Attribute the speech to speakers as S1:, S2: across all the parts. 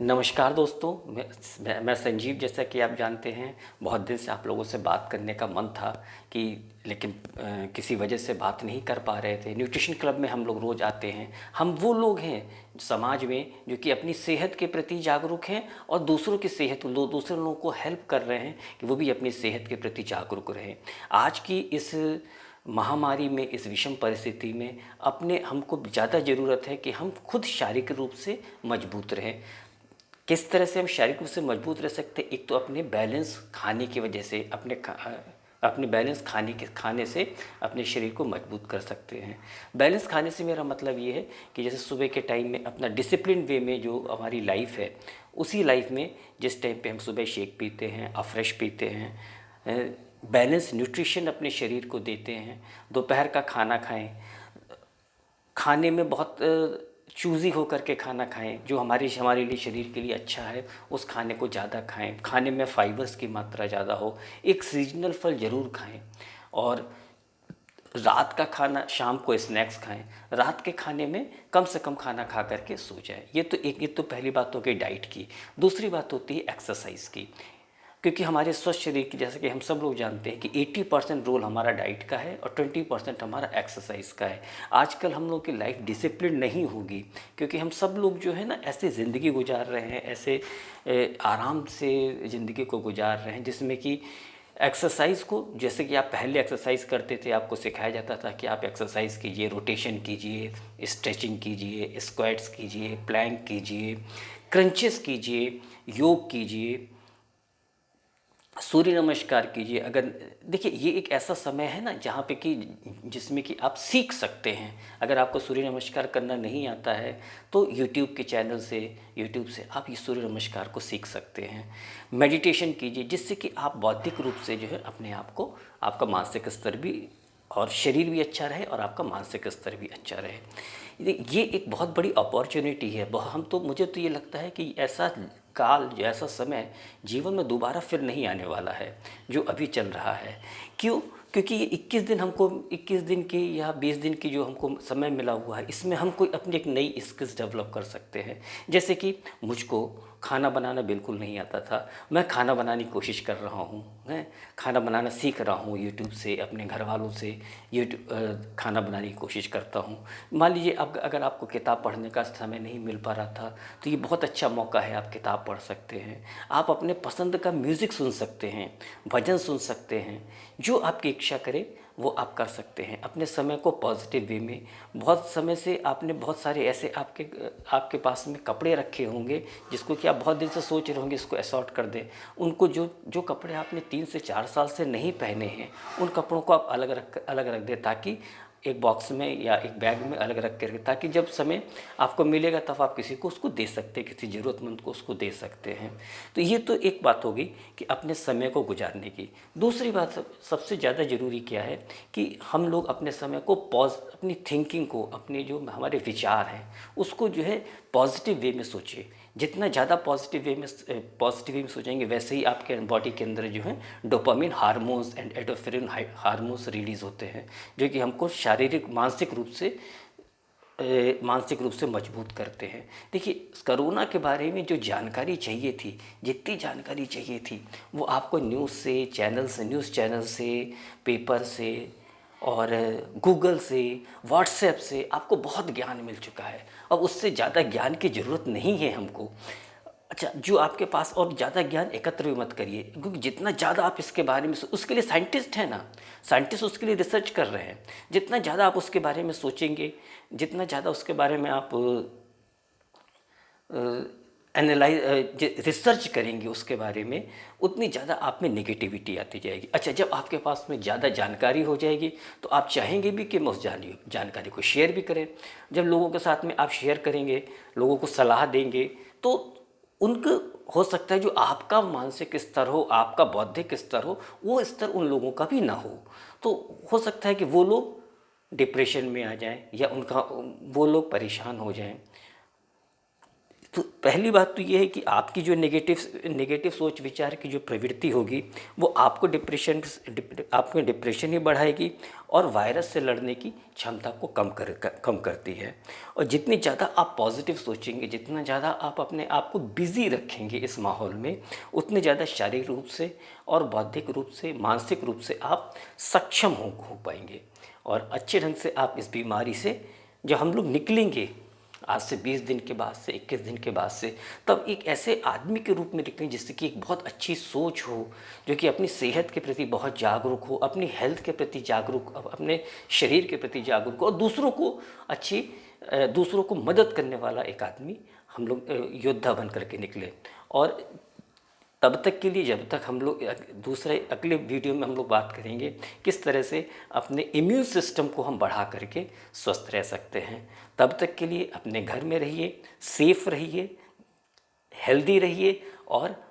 S1: नमस्कार दोस्तों। मैं संजीव। जैसा कि आप जानते हैं, बहुत दिन से आप लोगों से बात करने का मन था कि लेकिन किसी वजह से बात नहीं कर पा रहे थे। न्यूट्रिशन क्लब में हम लोग रोज़ आते हैं। हम वो लोग हैं समाज में जो कि अपनी सेहत के प्रति जागरूक हैं और दूसरों की सेहत दूसरे लोगों को हेल्प कर रहे हैं कि वो भी अपनी सेहत के प्रति जागरूक रहें। आज की इस महामारी में, इस विषम परिस्थिति में अपने हमको ज़्यादा ज़रूरत है कि हम खुद शारीरिक रूप से मजबूत रहें। किस तरह से हम शारीरिक रूप से मजबूत रह सकते हैं? एक तो अपने बैलेंस खाने की वजह से, अपने बैलेंस खाने से अपने शरीर को मजबूत कर सकते हैं। बैलेंस खाने से मेरा मतलब ये है कि जैसे सुबह के टाइम में अपना डिसिप्लिन वे में जो हमारी लाइफ है, उसी लाइफ में जिस टाइम पे हम सुबह शेक पीते हैं, अफ्रेश पीते हैं, बैलेंस न्यूट्रिशन अपने शरीर को देते हैं। दोपहर का खाना खाएं। खाने में बहुत चूज़ी होकर के खाना खाएं। जो हमारे लिए, शरीर के लिए अच्छा है, उस खाने को ज़्यादा खाएं। खाने में फाइबर्स की मात्रा ज़्यादा हो। एक सीजनल फल ज़रूर खाएं। और रात का खाना, शाम को स्नैक्स खाएं। रात के खाने में कम से कम खाना खा करके सो जाएं। ये तो पहली बात हो गई डाइट की। दूसरी बात होती है एक्सरसाइज की। क्योंकि हमारे स्वस्थ शरीर की, जैसे कि हम सब लोग जानते हैं कि 80% रोल हमारा डाइट का है और 20% हमारा एक्सरसाइज का है। आजकल हम लोग की लाइफ डिसिप्लिन नहीं होगी, क्योंकि हम सब लोग जो है ना ऐसे ज़िंदगी गुजार रहे हैं, ऐसे आराम से ज़िंदगी को गुजार रहे हैं जिसमें कि एक्सरसाइज को, जैसे कि आप पहले एक्सरसाइज करते थे, आपको सिखाया जाता था कि आप एक्सरसाइज कीजिए, रोटेशन कीजिए, स्ट्रेचिंग कीजिए, स्क्वाट्स कीजिए, प्लैंक कीजिए, क्रंचेस कीजिए, योग कीजिए, सूर्य नमस्कार कीजिए। अगर देखिए, ये एक ऐसा समय है ना जहाँ पे कि जिसमें कि आप सीख सकते हैं। अगर आपको सूर्य नमस्कार करना नहीं आता है तो यूट्यूब से आप ये सूर्य नमस्कार को सीख सकते हैं। मेडिटेशन कीजिए, जिससे कि आप बौद्धिक रूप से जो है अपने आप को, आपका मानसिक स्तर भी और शरीर भी अच्छा रहे और आपका मानसिक स्तर भी अच्छा रहे। ये एक बहुत बड़ी अपॉर्चुनिटी है। हम तो, मुझे तो ये लगता है कि ऐसा काल, ऐसा समय जीवन में दोबारा फिर नहीं आने वाला है जो अभी चल रहा है। क्यों? क्योंकि ये 21 दिन की या 20 दिन की जो हमको समय मिला हुआ है, इसमें हम कोई अपनी एक नई स्किल्स डेवलप कर सकते हैं। जैसे कि मुझको खाना बनाना बिल्कुल नहीं आता था, मैं खाना बनाने की कोशिश कर रहा हूँ। मैं खाना बनाना सीख रहा हूँ यूट्यूब से, अपने घर वालों से खाना बनाने की कोशिश करता हूँ। मान लीजिए अब अगर आपको किताब पढ़ने का समय नहीं मिल पा रहा था, तो ये बहुत अच्छा मौका है, आप किताब पढ़ सकते हैं। आप अपने पसंद का म्यूज़िक सुन सकते हैं, भजन सुन सकते हैं। जो आपकी इच्छा करे वो आप कर सकते हैं अपने समय को पॉजिटिव वे में। बहुत समय से आपने बहुत सारे ऐसे आपके पास में कपड़े रखे होंगे जिसको कि आप बहुत दिन से सोच रहे होंगे इसको असॉर्ट कर दें। उनको, जो जो कपड़े आपने 3 से 4 साल से नहीं पहने हैं, उन कपड़ों को आप अलग रख दें, ताकि एक बॉक्स में या एक बैग में अलग रख के रखें, ताकि जब समय आपको मिलेगा तब आप किसी को उसको दे सकते हैं, किसी ज़रूरतमंद को उसको दे सकते हैं। तो ये तो एक बात होगी कि अपने समय को गुजारने की। दूसरी बात, सबसे ज़्यादा ज़रूरी क्या है कि हम लोग अपने समय को अपनी थिंकिंग को, अपने जो हमारे विचार हैं उसको जो है पॉजिटिव वे में सोचिए। जितना ज़्यादा पॉजिटिव वे में सोचेंगे, वैसे ही आपके बॉडी के अंदर जो है dopamine hormones and endorphin hormones release होते हैं, जो कि हमको शारीरिक मानसिक रूप से मजबूत करते हैं। देखिए, कोरोना के बारे में जो जानकारी चाहिए थी, जितनी जानकारी चाहिए थी, वो आपको न्यूज़ चैनल से, पेपर से और गूगल से, व्हाट्सएप से आपको बहुत ज्ञान मिल चुका है। अब उससे ज़्यादा ज्ञान की ज़रूरत नहीं है हमको। अच्छा, जो आपके पास, और ज़्यादा ज्ञान एकत्र भी मत करिए, क्योंकि जितना ज़्यादा आप इसके बारे में उसके लिए साइंटिस्ट है ना, साइंटिस्ट उसके लिए रिसर्च कर रहे हैं। जितना ज़्यादा आप उसके बारे में सोचेंगे, जितना ज़्यादा उसके बारे में आप रिसर्च करेंगे उसके बारे में, उतनी ज़्यादा आप में नेगेटिविटी आती जाएगी। अच्छा, जब आपके पास में ज़्यादा जानकारी हो जाएगी तो आप चाहेंगे भी कि मैं उस जानकारी को शेयर भी करें। जब लोगों के साथ में आप शेयर करेंगे, लोगों को सलाह देंगे, तो उनको, हो सकता है जो आपका मानसिक स्तर हो, आपका बौद्धिक स्तर हो, वो स्तर उन लोगों का भी ना हो। तो हो सकता है कि वो लोग डिप्रेशन में आ जाएं, या वो लोग परेशान हो जाएं। तो पहली बात तो ये है कि आपकी जो नेगेटिव नेगेटिव सोच विचार की जो प्रवृत्ति होगी वो आपको डिप्रेशन ही बढ़ाएगी और वायरस से लड़ने की क्षमता को कम करती है। और जितनी ज़्यादा आप पॉजिटिव सोचेंगे, जितना ज़्यादा आप अपने आप को बिज़ी रखेंगे इस माहौल में, उतने ज़्यादा शारीरिक रूप से और बौद्धिक रूप से, मानसिक रूप से आप सक्षम हो पाएंगे। और अच्छे ढंग से आप इस बीमारी से जब हम लोग निकलेंगे, आज से 20 दिन के बाद से, 21 दिन के बाद से, तब एक ऐसे आदमी के रूप में निकलें जिसकी कि एक बहुत अच्छी सोच हो, जो कि अपनी सेहत के प्रति बहुत जागरूक हो, अपनी हेल्थ के प्रति जागरूक, अपने शरीर के प्रति जागरूक हो, और दूसरों को मदद करने वाला एक आदमी हम लोग योद्धा बन करके निकले। और तब तक के लिए, जब तक हम लोग दूसरे अगले वीडियो में हम लोग बात करेंगे किस तरह से अपने इम्यून सिस्टम को हम बढ़ा करके स्वस्थ रह सकते हैं। तब तक के लिए अपने घर में रहिए, सेफ रहिए, हेल्दी रहिए और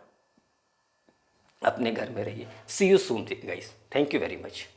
S1: अपने घर में रहिए। See you soon guys, thank you very much.